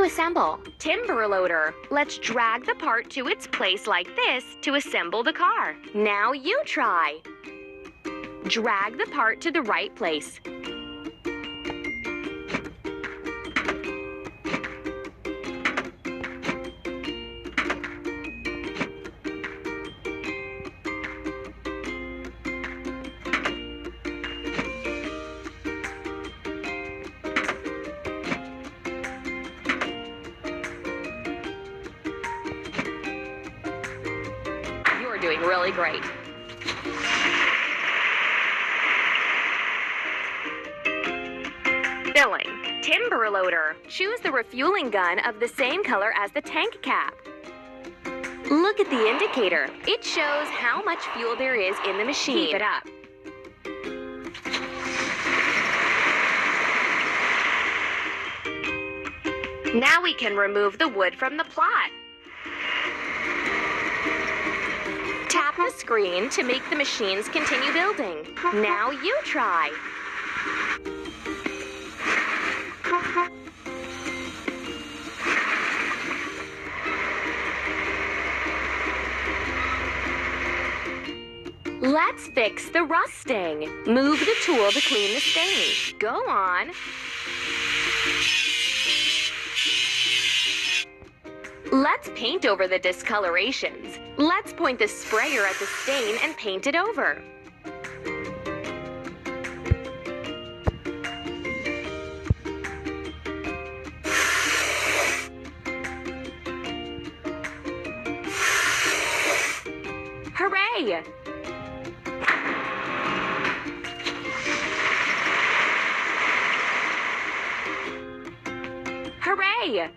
to assemble. Timber loader. Let's drag the part to its place like this to assemble the car. Now you try. Drag the part to the right place. You're doing really great. Filling. Timber loader. Choose the refueling gun of the same color as the tank cap. Look at the indicator. It shows how much fuel there is in the machine. Keep it up. Now we can remove the wood from the plot. Tap the screen to make the machines continue building. Now you try. Let's fix the rusting. Move the tool to clean the stain. Go on. Let's paint over the discolorations. Let's point the sprayer at the stain and paint it over. Hooray! Hooray!